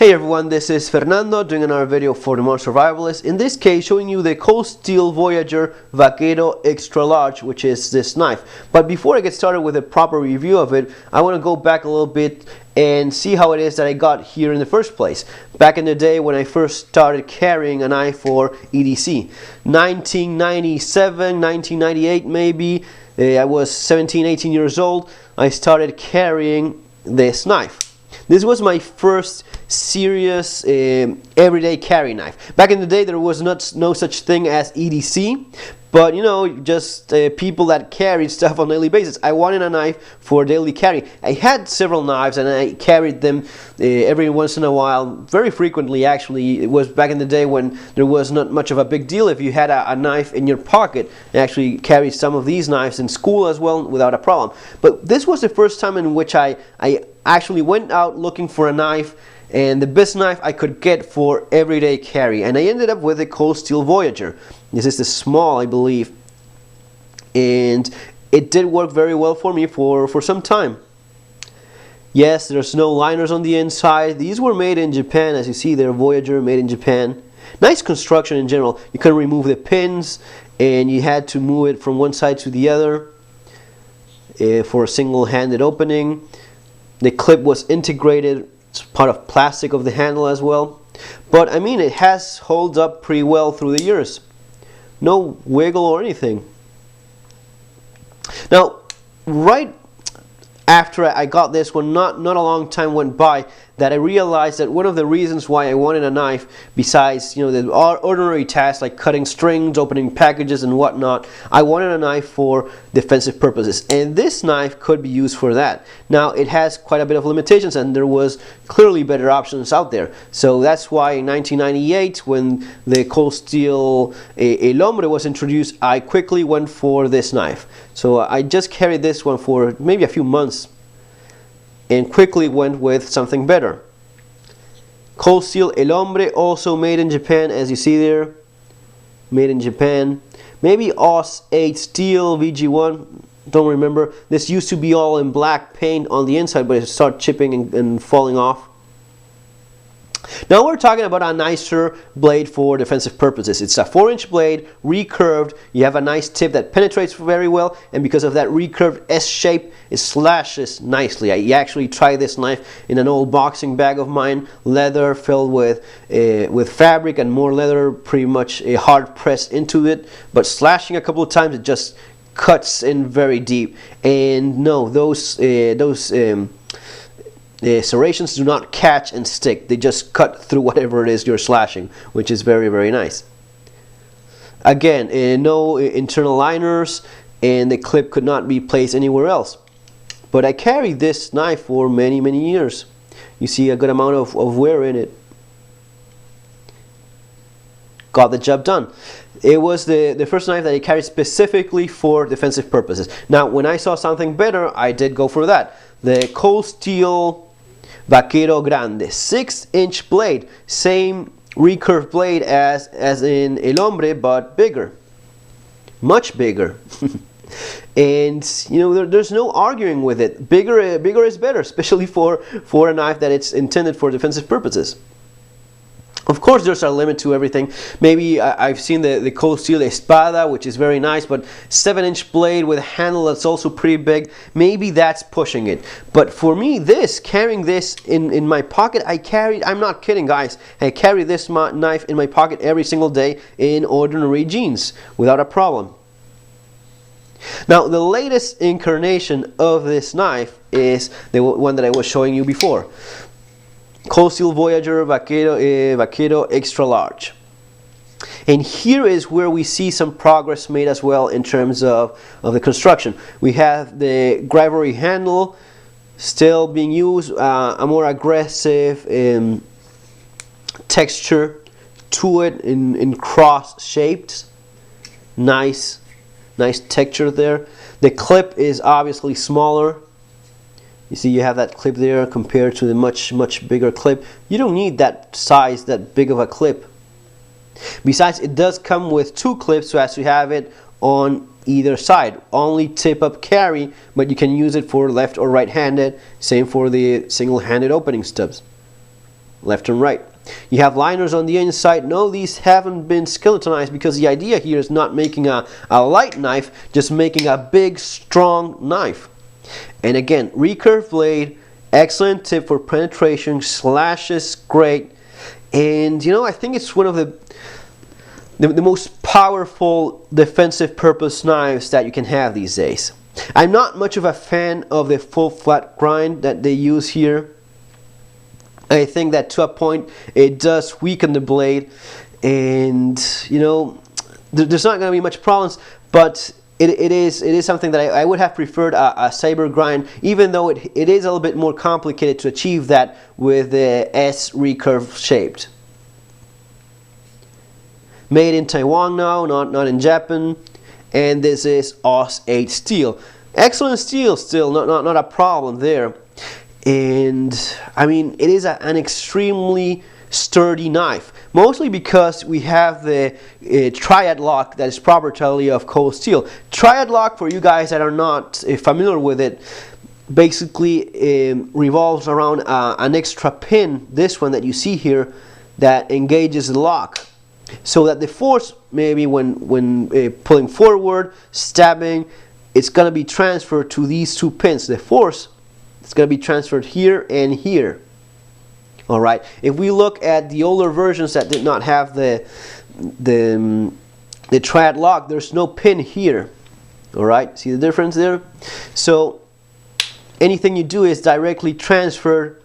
Hey everyone, this is Fernando doing another video for the Modern Survivalist. In this case, showing you the Steel Voyager Vaquero XL, which is this knife. But before I get started with a proper review of it, I want to go back a little bit and see how it is that I got here in the first place. Back in the day when I first started carrying a knife for EDC. 1997, 1998 maybe, I was 17, 18 years old, I started carrying this knife. This was my first serious everyday carry knife. Back in the day there was no such thing as EDC, but you know, just people that carried stuff on a daily basis. I wanted a knife for daily carry. I had several knives and I carried them every once in a while, very frequently actually. It was back in the day when there was not much of a big deal if you had a knife in your pocket. I actually carried some of these knives in school as well without a problem. But this was the first time in which I actually went out looking for a knife, and the best knife I could get for everyday carry, and I ended up with the Steel Voyager. This is the small, I believe, and it did work very well for me for some time. Yes, there's no liners on the inside. These were made in Japan, as you see there, Voyager made in Japan. Nice construction in general. You couldn't remove the pins and you had to move it from one side to the other for a single-handed opening. The clip was integrated, it's part of plastic of the handle as well. But I mean, it has held up pretty well through the years. No wiggle or anything. Now, right after I got this one, not a long time went by, that I realized that one of the reasons why I wanted a knife, besides, you know, the ordinary tasks like cutting strings, opening packages and whatnot, I wanted a knife for defensive purposes, and this knife could be used for that. Now it has quite a bit of limitations, and there was clearly better options out there. So that's why in 1998, when the Steel El Hombre was introduced, I quickly went for this knife. So I just carried this one for maybe a few months and quickly went with something better. Steel El Hombre, also made in Japan, as you see there. Made in Japan. Maybe AUS 8 Steel VG1, don't remember. This used to be all in black paint on the inside, but it started chipping and falling off. Now we're talking about a nicer blade for defensive purposes. It's a 4-inch blade, recurved. You have a nice tip that penetrates very well, and because of that recurved S shape, it slashes nicely. I actually tried this knife in an old boxing bag of mine, leather filled with fabric and more leather, pretty much hard pressed into it. But slashing a couple of times, it just cuts in very deep. And no, those serrations do not catch and stick. They just cut through whatever it is you're slashing, which is very, very nice. Again, no internal liners, and the clip could not be placed anywhere else. But I carried this knife for many, many years. You see a good amount of wear in it. Got the job done. It was the first knife that I carried specifically for defensive purposes. Now, when I saw something better, I did go for that. The Steel Vaquero Grande, 6-inch blade, same recurved blade as in El Hombre, but bigger, much bigger. And you know, there's no arguing with it. Bigger is better, especially for a knife that it's intended for defensive purposes. Of course, there's a limit to everything. Maybe I've seen the Steel Espada, which is very nice, but 7-inch blade with a handle that's also pretty big. Maybe that's pushing it. But for me, carrying this in my pocket, I'm not kidding, guys, I carry this knife in my pocket every single day in ordinary jeans without a problem. Now, the latest incarnation of this knife is the one that I was showing you before. Steel Voyager Vaquero XL. And here is where we see some progress made as well in terms of the construction. We have the gravity handle still being used, a more aggressive texture to it in cross shaped. Nice texture there. The clip is obviously smaller. You see, you have that clip there compared to the much bigger clip. You don't need that size, that big of a clip. Besides, it does come with 2 clips, so as to have it on either side. Only tip-up carry, but you can use it for left or right-handed. Same for the single-handed opening stubs. left and right. You have liners on the inside. No, these haven't been skeletonized because the idea here is not making a light knife, just making a big, strong knife. And again, recurved blade, excellent tip for penetration, slashes great. And you know, I think it's one of the most powerful defensive purpose knives that you can have these days. I'm not much of a fan of the full flat grind that they use here. I think that to a point it does weaken the blade, and you know, there's not going to be much problems, but it is something that I would have preferred a saber grind, even though it is a little bit more complicated to achieve that with the S recurve shaped. Made in Taiwan now, not in Japan, and this is Aus 8 steel. Excellent steel still, not a problem there. And I mean, it is an extremely sturdy knife, mostly because we have the Triad lock that is proprietary of cold steel. Triad lock, for you guys that are not familiar with it, basically revolves around an extra pin, this one that you see here, that engages the lock, so that the force, maybe when pulling forward, stabbing, it's going to be transferred to these two pins. The force, it's going to be transferred here and here. Alright, if we look at the older versions that did not have the Triad lock, there's no pin here. Alright, see the difference there? So anything you do is directly transfer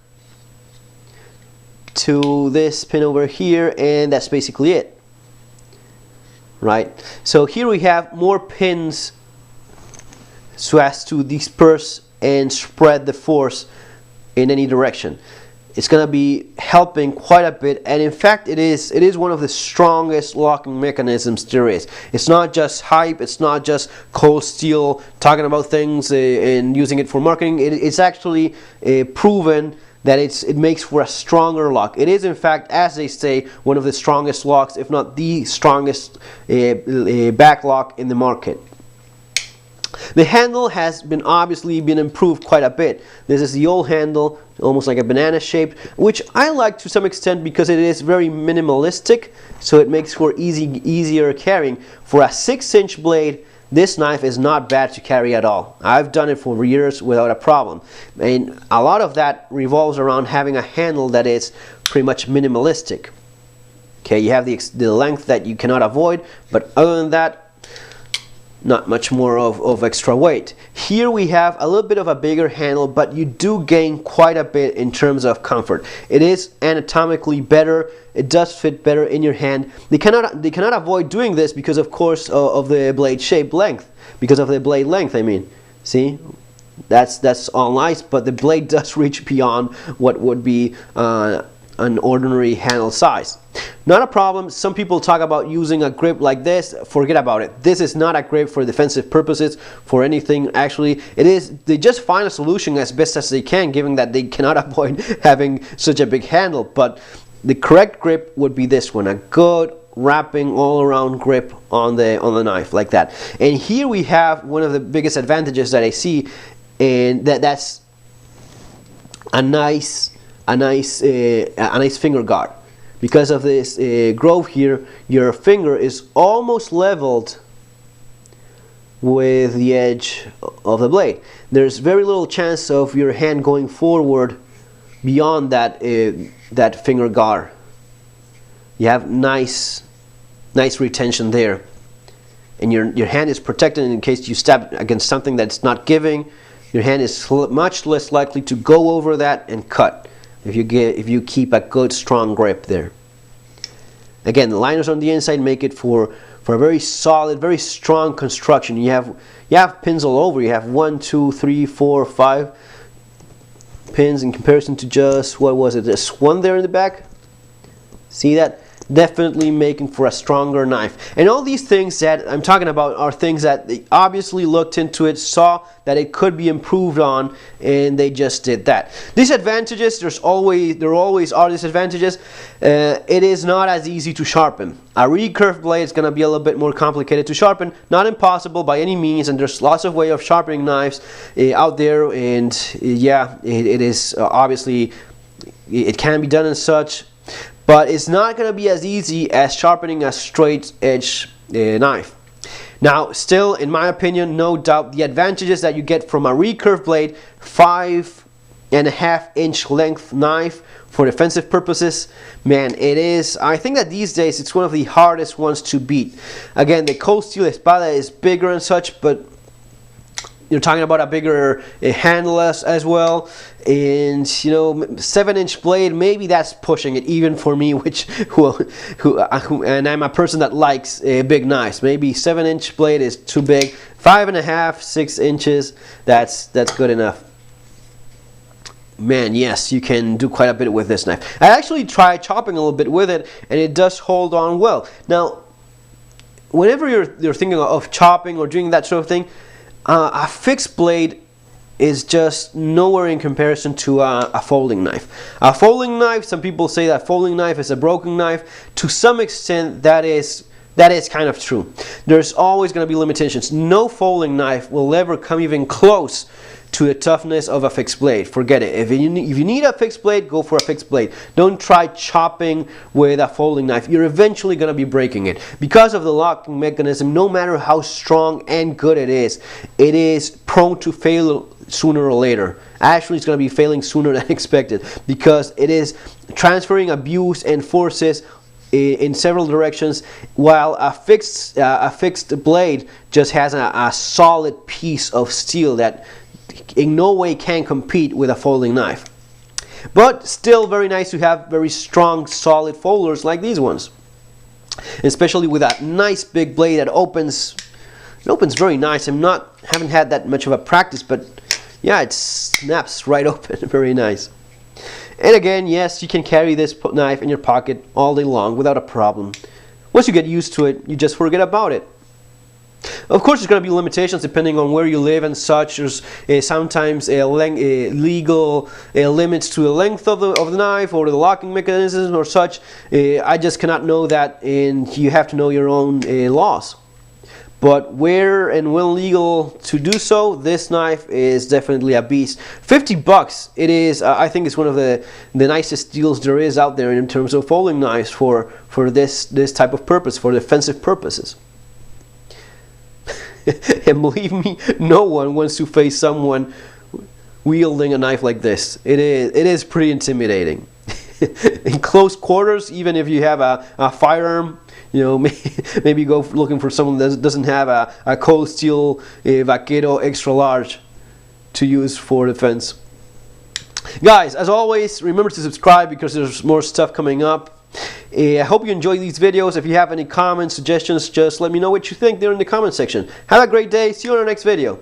to this pin over here, and that's basically it. Right, so here we have more pins so as to disperse and spread the force in any direction. It's going to be helping quite a bit, and in fact it is one of the strongest locking mechanisms there is. It's not just hype, it's not just cold steel talking about things and using it for marketing. It's actually proven that it makes for a stronger lock. It is in fact, as they say, one of the strongest locks, if not the strongest back lock in the market. The handle has obviously been improved quite a bit. This is the old handle, almost like a banana shaped, which I like to some extent because it is very minimalistic, so it makes for easier carrying. For a 6-inch blade, this knife is not bad to carry at all. I've done it for years without a problem. And a lot of that revolves around having a handle that is pretty much minimalistic. Okay, you have the length that you cannot avoid, but other than that, not much more of extra weight. Here we have a little bit of a bigger handle, but you do gain quite a bit in terms of comfort. It is anatomically better. It does fit better in your hand. They cannot avoid doing this because, of course, of the blade shape length. Because of the blade length, I mean. See, that's all nice, but the blade does reach beyond what would be an ordinary handle size. Not a problem. Some people talk about using a grip like this. Forget about it. This is not a grip for defensive purposes, for anything. Actually, they just find a solution as best as they can, given that they cannot avoid having such a big handle. But the correct grip would be this one, a good wrapping all around grip on the knife like that. And here we have one of the biggest advantages that I see, and that's a nice finger guard. Because of this groove here, your finger is almost leveled with the edge of the blade. There's very little chance of your hand going forward beyond that finger guard. You have nice retention there, and your hand is protected in case you stab against something that's not giving. Your hand is much less likely to go over that and cut if you keep a good strong grip there. Again, the liners on the inside make it for a very solid, very strong construction. You have pins all over. You have 1, 2, 3, 4, 5 pins in comparison to just, what was it, this one there in the back. See that? Definitely making for a stronger knife. And all these things that I'm talking about are things that they obviously looked into it, saw that it could be improved on, and they just did that. Disadvantages, there always are disadvantages. It is not as easy to sharpen. A recurved blade is going to be a little bit more complicated to sharpen. Not impossible by any means, and there's lots of ways of sharpening knives out there, and yeah, it is obviously it can be done and such, but it's not going to be as easy as sharpening a straight edge knife. Now, still, in my opinion, no doubt, the advantages that you get from a recurve blade, 5.5-inch length knife for defensive purposes, man, it is. I think that these days it's one of the hardest ones to beat. Again, the cold steel espada is bigger and such, but you're talking about a bigger handle as well, and 7-inch blade, maybe that's pushing it even for me, and I'm a person that likes big knives. Maybe 7-inch blade is too big. 5.5, 6 inches, that's good enough. Man, yes, you can do quite a bit with this knife. I actually tried chopping a little bit with it, and it does hold on well. Now, whenever you're thinking of chopping or doing that sort of thing, a fixed blade is just nowhere in comparison to a folding knife. A folding knife, some people say that folding knife is a broken knife. To some extent, that is kind of true. There's always going to be limitations. No folding knife will ever come even close to the toughness of a fixed blade. Forget it. If you need a fixed blade, go for a fixed blade. Don't try chopping with a folding knife. You're eventually going to be breaking it. Because of the locking mechanism, no matter how strong and good it is prone to fail sooner or later. Actually, it's going to be failing sooner than expected, because it is transferring abuse and forces in several directions, while a fixed blade just has a solid piece of steel that in no way can compete with a folding knife. But still very nice to have very strong, solid folders like these ones, especially with that nice big blade that opens. It opens very nice. Haven't had that much of a practice, but yeah, it snaps right open. Very nice. And again, yes, you can carry this knife in your pocket all day long without a problem. Once you get used to it, you just forget about it. Of course, there's going to be limitations depending on where you live and such. There's sometimes legal limits to the length of the knife or the locking mechanism or such. I just cannot know that, and you have to know your own laws. But where and when legal to do so, this knife is definitely a beast. $50. It is. I think it's one of the nicest deals there is out there in terms of folding knives for this type of purpose, for defensive purposes. And believe me, no one wants to face someone wielding a knife like this. It is pretty intimidating. In close quarters, even if you have a firearm, maybe go looking for someone that doesn't have a cold steel Vaquero extra large to use for defense. Guys, as always, remember to subscribe because there's more stuff coming up. I hope you enjoy these videos. If you have any comments, suggestions, just let me know what you think there in the comment section. Have a great day. See you in our next video.